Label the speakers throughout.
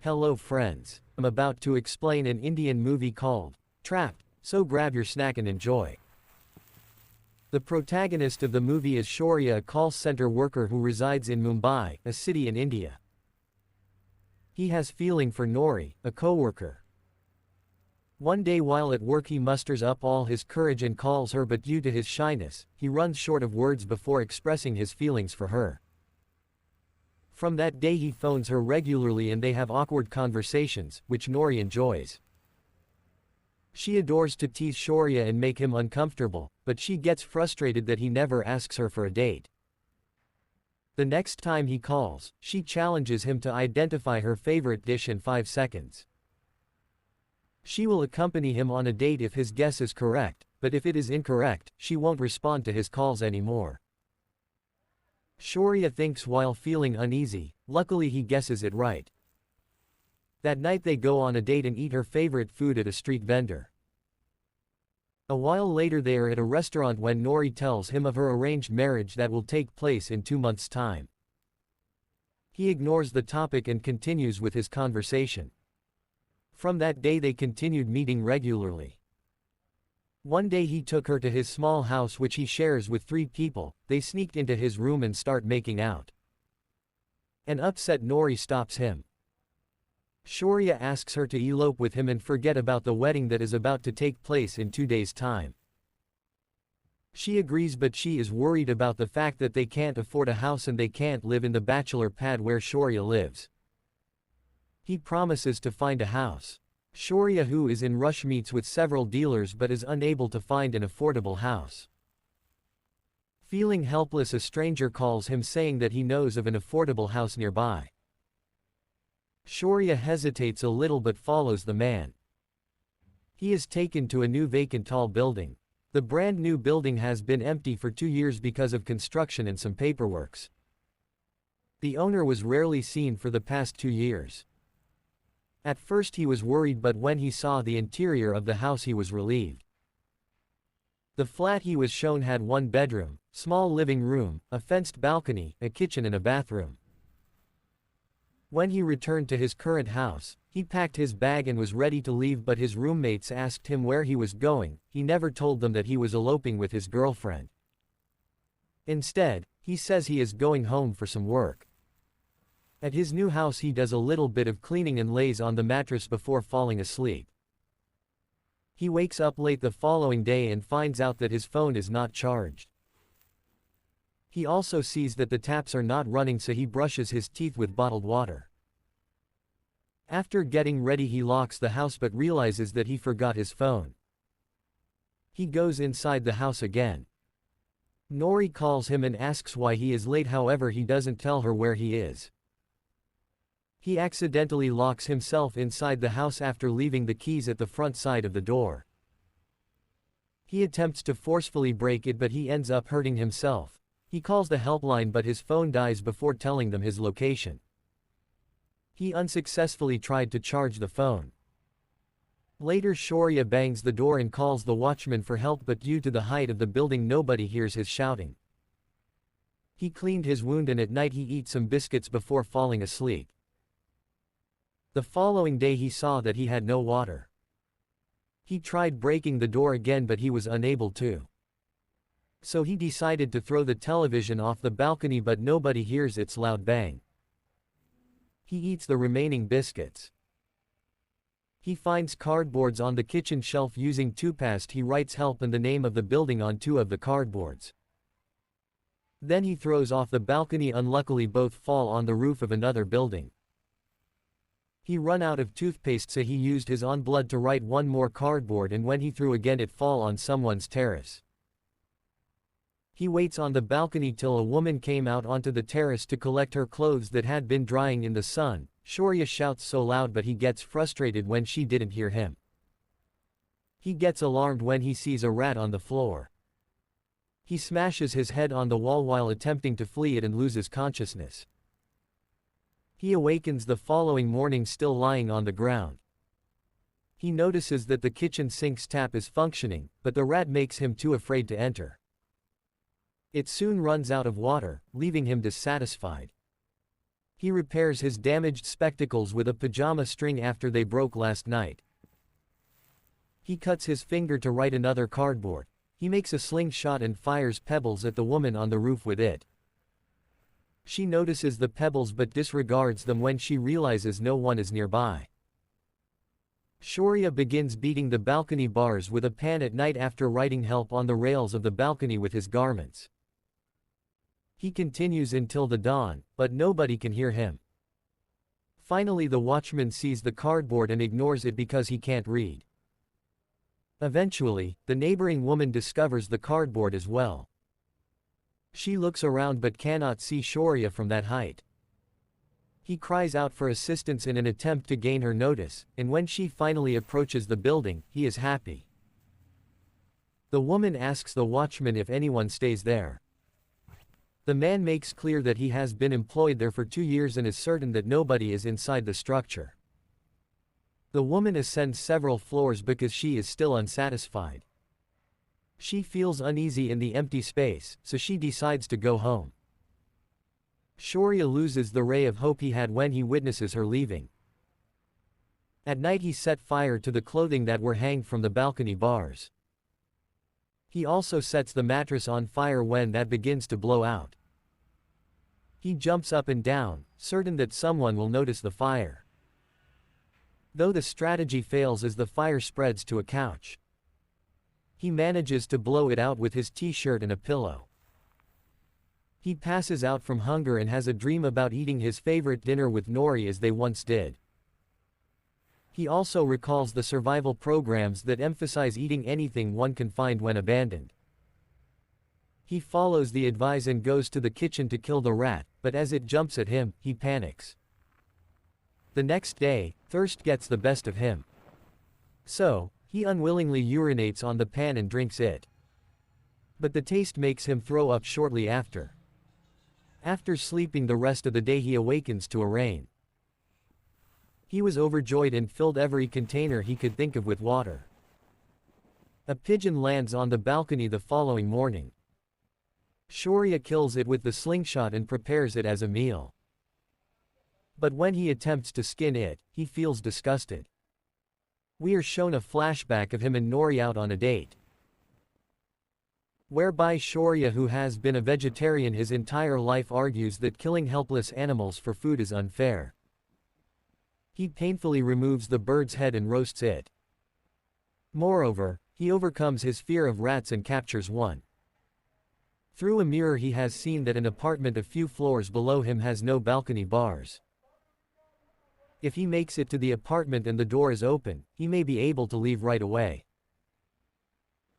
Speaker 1: Hello friends. I'm about to explain an Indian movie called Trapped, so grab your snack and enjoy. The protagonist of the movie is Shaurya, a call center worker who resides in Mumbai, a city in India. He has feeling for Nori, a co-worker. One day while at work he musters up all his courage and calls her, but due to his shyness, he runs short of words before expressing his feelings for her. From that day he phones her regularly and they have awkward conversations, which Nori enjoys. She adores to tease Shaurya and make him uncomfortable, but she gets frustrated that he never asks her for a date. The next time he calls, she challenges him to identify her favorite dish in 5 seconds. She will accompany him on a date if his guess is correct, but if it is incorrect, she won't respond to his calls anymore. Shaurya thinks while feeling uneasy. Luckily he guesses it right. That night they go on a date and eat her favorite food at a street vendor. A while later they are at a restaurant when Nori tells him of her arranged marriage that will take place in 2 months' time. He ignores the topic and continues with his conversation. From that day they continued meeting regularly. One day he took her to his small house which he shares with 3 people. They sneaked into his room and start making out. An upset Nori stops him. Shaurya asks her to elope with him and forget about the wedding that is about to take place in 2 days' time. She agrees, but she is worried about the fact that they can't afford a house and they can't live in the bachelor pad where Shaurya lives. He promises to find a house. Shaurya, who is in rush, meets with several dealers but is unable to find an affordable house. Feeling helpless, a stranger calls him saying that he knows of an affordable house nearby. Shaurya hesitates a little but follows the man. He is taken to a new vacant tall building. The brand new building has been empty for 2 years because of construction and some paperworks. The owner was rarely seen for the past 2 years. At first he was worried, but when he saw the interior of the house he was relieved. The flat he was shown had 1 bedroom, small living room, a fenced balcony, a kitchen and a bathroom. When he returned to his current house, he packed his bag and was ready to leave, but his roommates asked him where he was going. He never told them that he was eloping with his girlfriend. Instead, he says he is going home for some work. At his new house he does a little bit of cleaning and lays on the mattress before falling asleep. He wakes up late the following day and finds out that his phone is not charged. He also sees that the taps are not running, so he brushes his teeth with bottled water. After getting ready he locks the house but realizes that he forgot his phone. He goes inside the house again. Nori calls him and asks why he is late, however he doesn't tell her where he is. He accidentally locks himself inside the house after leaving the keys at the front side of the door. He attempts to forcefully break it, but he ends up hurting himself. He calls the helpline but his phone dies before telling them his location. He unsuccessfully tried to charge the phone. Later Shaurya bangs the door and calls the watchman for help, but due to the height of the building nobody hears his shouting. He cleaned his wound and at night he eats some biscuits before falling asleep. The following day he saw that he had no water. He tried breaking the door again but he was unable to. So he decided to throw the television off the balcony, but nobody hears its loud bang. He eats the remaining biscuits. He finds cardboards on the kitchen shelf. Using toothpaste he writes help and the name of the building on 2 of the cardboards. Then he throws off the balcony. Unluckily both fall on the roof of another building. He run out of toothpaste, so he used his own blood to write 1 more cardboard, and when he threw again it fall on someone's terrace. He waits on the balcony till a woman came out onto the terrace to collect her clothes that had been drying in the sun. Shaurya shouts so loud but he gets frustrated when she didn't hear him. He gets alarmed when he sees a rat on the floor. He smashes his head on the wall while attempting to flee it and loses consciousness. He awakens the following morning still lying on the ground. He notices that the kitchen sink's tap is functioning, but the rat makes him too afraid to enter. It soon runs out of water, leaving him dissatisfied. He repairs his damaged spectacles with a pajama string after they broke last night. He cuts his finger to write another cardboard. He makes a slingshot and fires pebbles at the woman on the roof with it. She notices the pebbles but disregards them when she realizes no one is nearby. Shaurya begins beating the balcony bars with a pan at night after writing help on the rails of the balcony with his garments. He continues until the dawn, but nobody can hear him. Finally, the watchman sees the cardboard and ignores it because he can't read. Eventually, the neighboring woman discovers the cardboard as well. She looks around but cannot see Shaurya from that height. He cries out for assistance in an attempt to gain her notice, and when she finally approaches the building, he is happy. The woman asks the watchman if anyone stays there. The man makes clear that he has been employed there for 2 years and is certain that nobody is inside the structure. The woman ascends several floors because she is still unsatisfied. She feels uneasy in the empty space, so she decides to go home. Shaurya loses the ray of hope he had when he witnesses her leaving. At night he set fire to the clothing that were hanged from the balcony bars. He also sets the mattress on fire when that begins to blow out. He jumps up and down, certain that someone will notice the fire. Though the strategy fails as the fire spreads to a couch. He manages to blow it out with his t-shirt and a pillow. He passes out from hunger and has a dream about eating his favorite dinner with Nori as they once did. He also recalls the survival programs that emphasize eating anything one can find when abandoned. He follows the advice and goes to the kitchen to kill the rat, but as it jumps at him, he panics. The next day, thirst gets the best of him. So, he unwillingly urinates on the pan and drinks it. But the taste makes him throw up shortly after. After sleeping the rest of the day, he awakens to a rain. He was overjoyed and filled every container he could think of with water. A pigeon lands on the balcony the following morning. Shaurya kills it with the slingshot and prepares it as a meal. But when he attempts to skin it, he feels disgusted. We are shown a flashback of him and Nori out on a date, whereby Shaurya, who has been a vegetarian his entire life, argues that killing helpless animals for food is unfair. He painfully removes the bird's head and roasts it. Moreover, he overcomes his fear of rats and captures one. Through a mirror he has seen that an apartment a few floors below him has no balcony bars. If he makes it to the apartment and the door is open, he may be able to leave right away.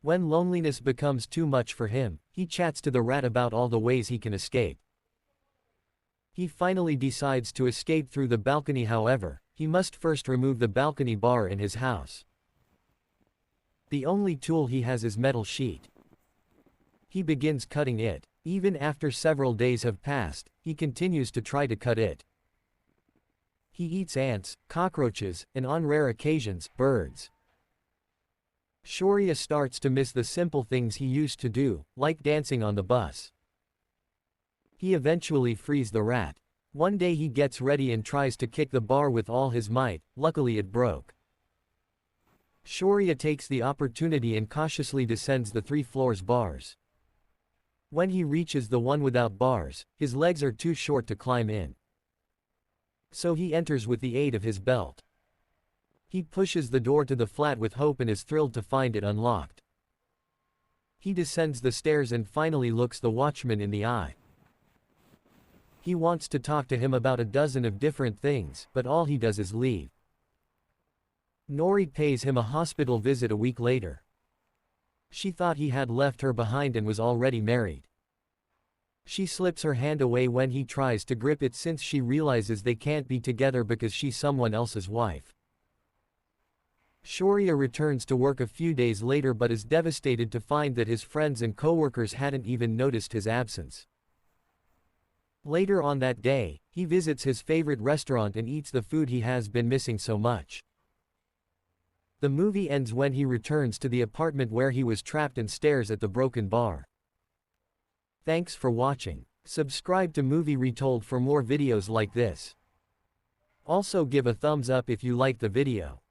Speaker 1: When loneliness becomes too much for him, he chats to the rat about all the ways he can escape. He finally decides to escape through the balcony. However, he must first remove the balcony bar in his house. The only tool he has is metal sheet. He begins cutting it. Even after several days have passed, he continues to try to cut it. He eats ants, cockroaches, and on rare occasions, birds. Shaurya starts to miss the simple things he used to do, like dancing on the bus. He eventually frees the rat. One day he gets ready and tries to kick the bar with all his might, luckily it broke. Shaurya takes the opportunity and cautiously descends the 3 floors bars. When he reaches the one without bars, his legs are too short to climb in. So he enters with the aid of his belt. He pushes the door to the flat with hope and is thrilled to find it unlocked. He descends the stairs and finally looks the watchman in the eye. He wants to talk to him about a dozen of different things, but all he does is leave. Nori pays him a hospital visit a week later. She thought he had left her behind and was already married. She slips her hand away when he tries to grip it since she realizes they can't be together because she's someone else's wife. Shaurya returns to work a few days later but is devastated to find that his friends and coworkers hadn't even noticed his absence. Later on that day, he visits his favorite restaurant and eats the food he has been missing so much. The movie ends when he returns to the apartment where he was trapped and stares at the broken bar. Thanks for watching. Subscribe to Movie Retold for more videos like this. Also give a thumbs up if you like the video.